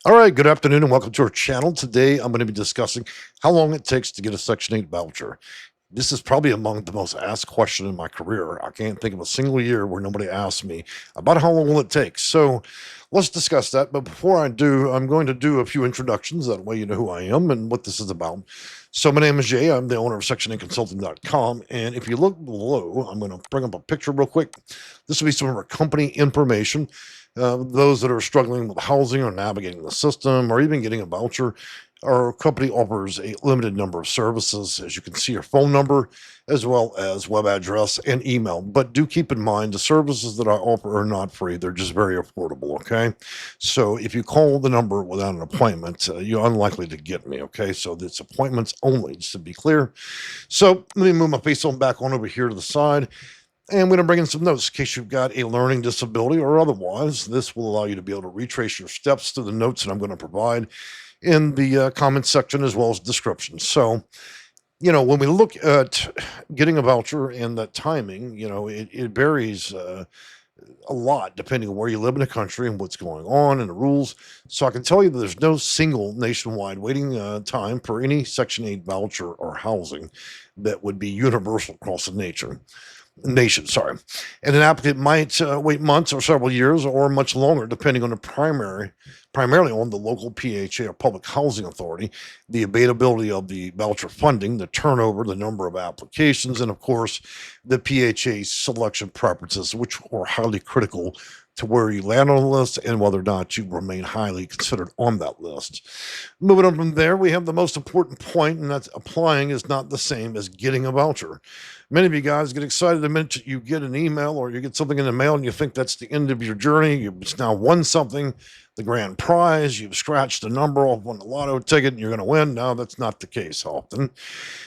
All right, good afternoon and welcome to our channel. Today, I'm going to be discussing how long it takes to get a Section 8 voucher. This is probably among the most asked question in my career. I can't think of a single year where nobody asked me about how long will it take. So let's discuss that. But before I do, I'm going to do a few introductions. That way you know who I am and what this is about. So my name is Jay. I'm the owner of section8consulting.com. And if you look below, I'm going to bring up a picture real quick. This will be some of our company information. Those that are struggling with housing or navigating the system or even getting a voucher, our company offers a limited number of services. As you can see, your phone number, as well as web address and email. But do keep in mind the services that I offer are not free. They're just very affordable. Okay. So if you call the number without an appointment, you're unlikely to get me. Okay. So it's appointments only, just to be clear. So let me move my face on back on over here to the side. And I'm going to bring in some notes in case you've got a learning disability or otherwise. This will allow you to be able to retrace your steps to the notes that I'm going to provide in the comment section as well as description. So, when we look at getting a voucher and that timing, it varies a lot depending on where you live in the country and what's going on and the rules. So I can tell you that there's no single nationwide waiting time for any Section 8 voucher or housing that would be universal across the nation, sorry. And an applicant might wait months or several years or much longer, depending on primarily on the local PHA or public housing authority, the availability of the voucher funding, the turnover, the number of applications, and of course, the PHA's selection preferences, which are highly critical to where you land on the list and whether or not you remain highly considered on that list. Moving on from there, we have the most important point, and that's applying is not the same as getting a voucher. Many of you guys get excited the minute you get an email or you get something in the mail and you think that's the end of your journey. You've now won something, the grand prize, you've scratched a number off on the lotto ticket and you're going to win. No, that's not the case often.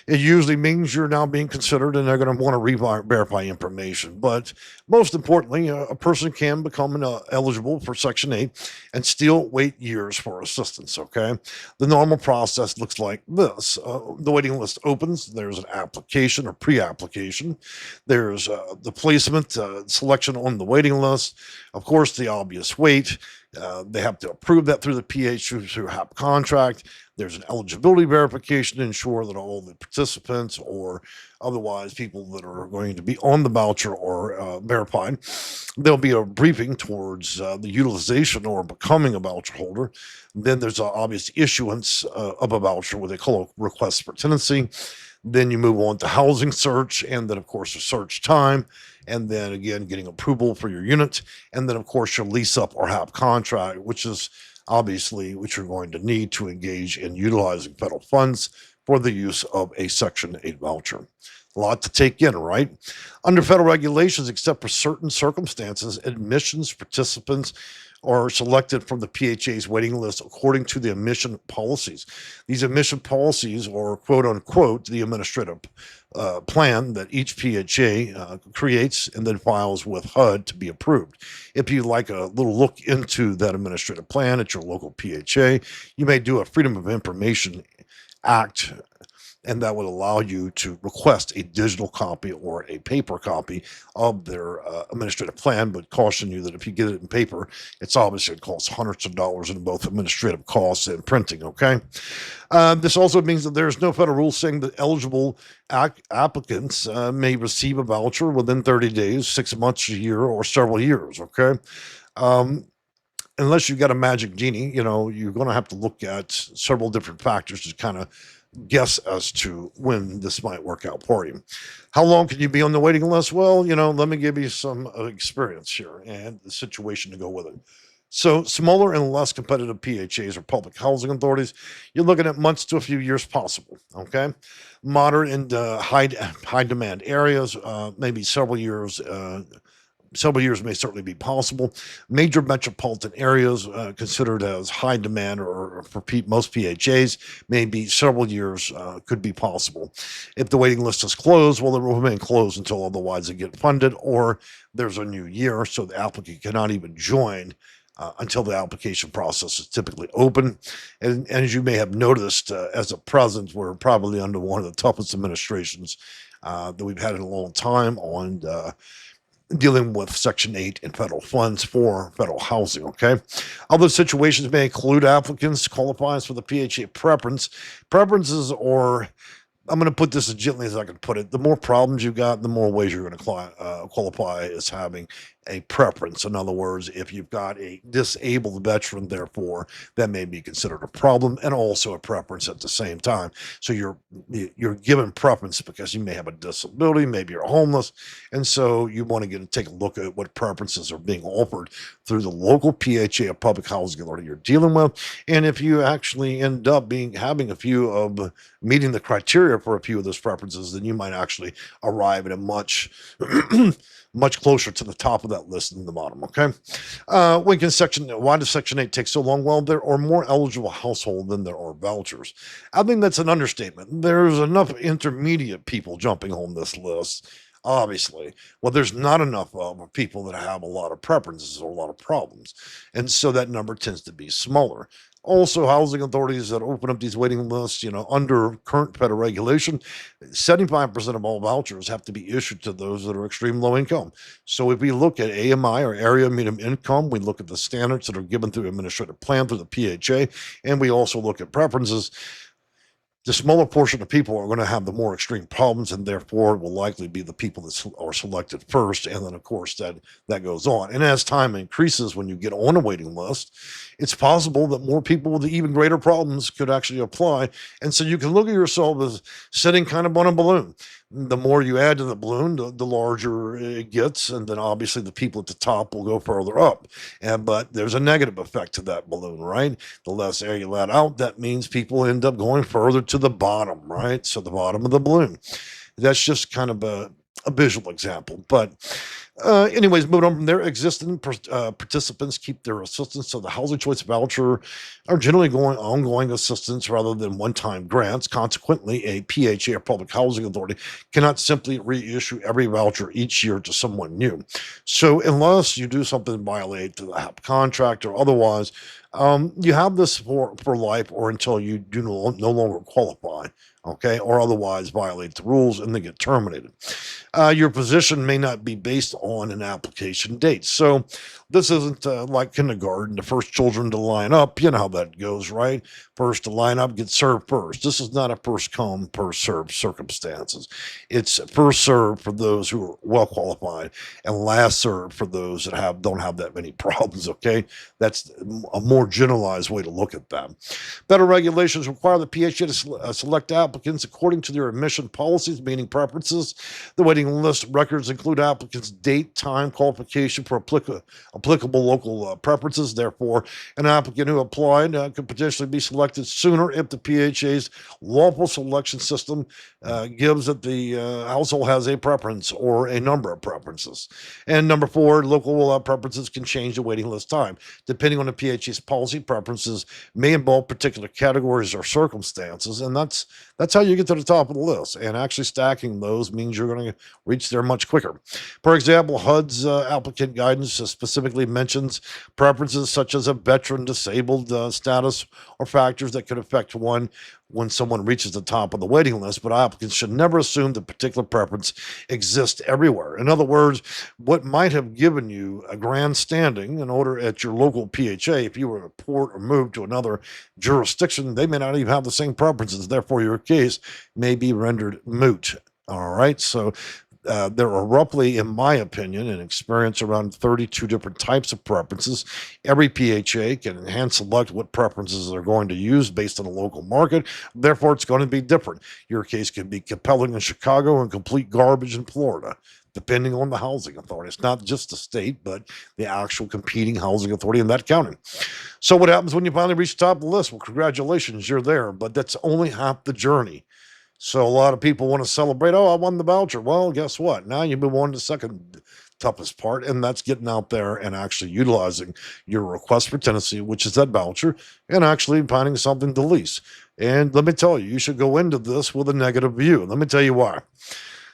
It usually means you're now being considered and they're going to want to verify information. But most importantly, a person can become eligible for Section 8 and still wait years for assistance. Okay. The normal process looks like this. The waiting list opens, there's an application or pre application, there's the placement selection on the waiting list, of course, the obvious wait. They have to approve that through the PH through HAP contract. There's an eligibility verification to ensure that all the participants or otherwise people that are going to be on the voucher are verified. There'll be a briefing towards the utilization or becoming a voucher holder. Then there's an obvious issuance of a voucher with a call request for tenancy. Then you move on to housing search, and then, of course, a search time, and then again, getting approval for your unit, and then, of course, your lease up or HAP contract, which is obviously what you're going to need to engage in utilizing federal funds for the use of a Section 8 voucher. A lot to take in, right? Under federal regulations, except for certain circumstances, admissions participants are selected from the PHA's waiting list according to the admission policies. These admission policies are quote unquote the administrative plan that each PHA creates and then files with HUD to be approved. If you'd like a little look into that administrative plan at your local PHA, you may do a Freedom of Information Act, and that would allow you to request a digital copy or a paper copy of their administrative plan, but caution you that if you get it in paper, it's obviously it costs hundreds of dollars in both administrative costs and printing. Okay. This also means that there's no federal rule saying that eligible applicants may receive a voucher within 30 days, 6 months, a year, or several years. Okay. Unless you've got a magic genie, you're going to have to look at several different factors to kind of guess as to when this might work out for you. How long can you be on the waiting list? Well, let me give you some experience here and the situation to go with it. So, smaller and less competitive PHAs or public housing authorities, you're looking at months to a few years possible. Okay, moderate and high demand areas, maybe several years. Several years may certainly be possible. Major metropolitan areas considered as high demand or for most PHAs, maybe several years could be possible. If the waiting list is closed, well, it will remain closed until otherwise they get funded or there's a new year, so the applicant cannot even join until the application process is typically open. And as you may have noticed, as a present, we're probably under one of the toughest administrations that we've had in a long time on dealing with Section 8 and federal funds for federal housing. Okay. Other situations may include applicants qualifies for the PHA preference. Preferences, or I'm going to put this as gently as I can put it. The more problems you got, the more ways you're going to qualify as having a preference. In other words, if you've got a disabled veteran, therefore, that may be considered a problem and also a preference at the same time. So you're given preference because you may have a disability, maybe you're homeless, and so you want to take a look at what preferences are being offered through the local PHA or public housing authority you're dealing with. And if you actually end up having a few of meeting the criteria for a few of those preferences, then you might actually arrive at a much much closer to the top of that list than the bottom. Okay. Why does Section 8 take so long? Well, there are more eligible households than there are vouchers. I think that's an understatement. There's enough intermediate people jumping on this list, obviously. Well, there's not enough people that have a lot of preferences or a lot of problems. And so that number tends to be smaller. Also, housing authorities that open up these waiting lists, under current federal regulation, 75% of all vouchers have to be issued to those that are extreme low income. So if we look at AMI, or area medium income, we look at the standards that are given through administrative plan through the PHA, and we also look at preferences. The smaller portion of people are going to have the more extreme problems, and therefore will likely be the people that are selected first. And then, of course, that goes on. And as time increases, when you get on a waiting list, it's possible that more people with even greater problems could actually apply. And so you can look at yourself as sitting kind of on a balloon. The more you add to the balloon, the larger it gets, and then obviously the people at the top will go further up. But there's a negative effect to that balloon, right? The less air you let out, that means people end up going further to the bottom, right? So the bottom of the balloon. That's just kind of a visual example. But anyways, moving on from there, existing participants keep their assistance. So the Housing Choice Voucher are generally going ongoing assistance rather than one-time grants. Consequently, a PHA or public housing authority cannot simply reissue every voucher each year to someone new. So unless you do something violate the contract or otherwise, you have this for life or until you do no longer qualify. Okay, or otherwise violate the rules and then get terminated. Your position may not be based on an application date. So this isn't like kindergarten, the first children to line up. You know how that goes, right? First to line up gets served first. This is not a first come, first served circumstances. It's first served for those who are well qualified and last served for those that don't have that many problems. Okay, that's a more generalized way to look at that. Federal regulations require the PHA to select applicants according to their admission policies, meaning preferences. The waiting list records include applicants' date, time, qualification for applicable local preferences. Therefore, an applicant who applied could potentially be selected sooner if the PHA's lawful selection system gives that the household has a preference or a number of preferences. And number four, local preferences can change the waiting list time. Depending on the PHA's policy, preferences may involve particular categories or circumstances, and that's how you get to the top of the list. And actually stacking those means you're going to reach there much quicker. For example, HUD's applicant guidance specifically mentions preferences such as a veteran, disabled status, or factors that could affect one when someone reaches the top of the waiting list, but applicants should never assume that particular preference exists everywhere. In other words, what might have given you a grand standing in order at your local PHA, if you were to port or move to another jurisdiction, they may not even have the same preferences. Therefore, your case may be rendered moot. All right. So there are roughly, in my opinion and experience, around 32 different types of preferences. Every PHA can hand select what preferences they're going to use based on the local market. Therefore, it's going to be different. Your case can be compelling in Chicago and complete garbage in Florida, depending on the housing authority. It's not just the state, but the actual competing housing authority in that county. So what happens when you finally reach the top of the list? Well, congratulations, you're there, but that's only half the journey. So a lot of people want to celebrate, oh, I won the voucher. Well, guess what? Now you've been on the second toughest part, and that's getting out there and actually utilizing your request for tenancy, which is that voucher, and actually finding something to lease. And let me tell you, you should go into this with a negative view. Let me tell you why.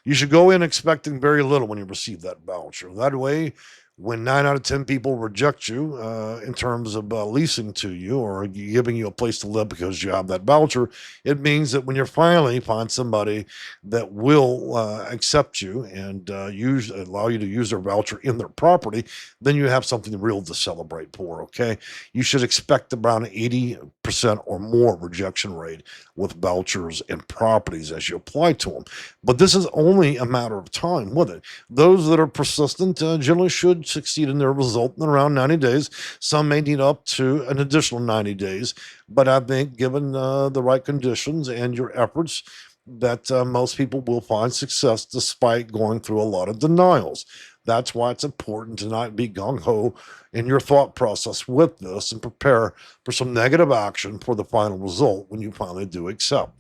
You should go in expecting very little when you receive that voucher. That way, When 9 out of 10 people reject you in terms of leasing to you or giving you a place to live because you have that voucher, it means that when you finally find somebody that will accept you and allow you to use their voucher in their property, then you have something real to celebrate for. Okay, you should expect around 80% or more rejection rate with vouchers and properties as you apply to them. But this is only a matter of time with it. Those that are persistent generally should succeed in their result in around 90 days. Some may need up to an additional 90 days, but I think given the right conditions and your efforts, that most people will find success despite going through a lot of denials. That's why it's important to not be gung ho in your thought process with this and prepare for some negative action for the final result when you finally do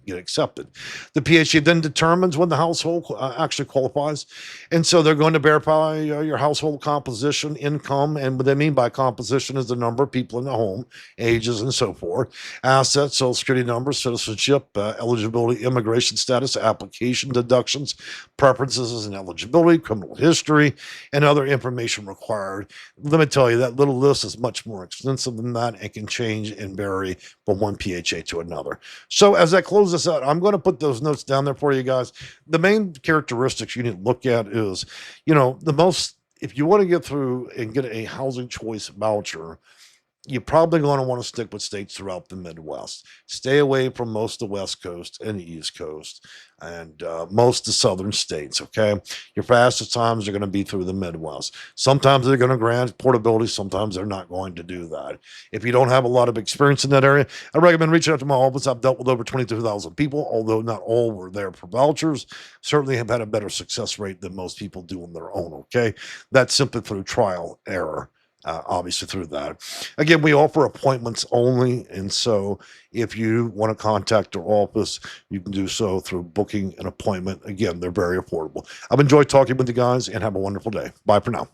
get accepted. The PHA then determines when the household actually qualifies. And so they're going to verify your household composition, income, and what they mean by composition is the number of people in the home, ages, and so forth, assets, social security number, citizenship, eligibility, immigration status, application deductions, preferences and eligibility, criminal history, and other information required. Let me tell you, that little list is much more extensive than that and can change and vary from one PHA to another. So as I close this out, I'm going to put those notes down there for you guys. The main characteristics you need to look at is, if you want to get through and get a housing choice voucher, you're probably going to want to stick with states throughout the Midwest. Stay away from most of the West Coast and the East Coast and most of the southern states, okay? Your fastest times are going to be through the Midwest. Sometimes they're going to grant portability. Sometimes they're not going to do that. If you don't have a lot of experience in that area, I recommend reaching out to my office. I've dealt with over 22,000 people, although not all were there for vouchers. Certainly have had a better success rate than most people do on their own, okay? That's simply through trial error. Obviously through that. Again, we offer appointments only. And so if you want to contact our office, you can do so through booking an appointment. Again, they're very affordable. I've enjoyed talking with you guys and have a wonderful day. Bye for now.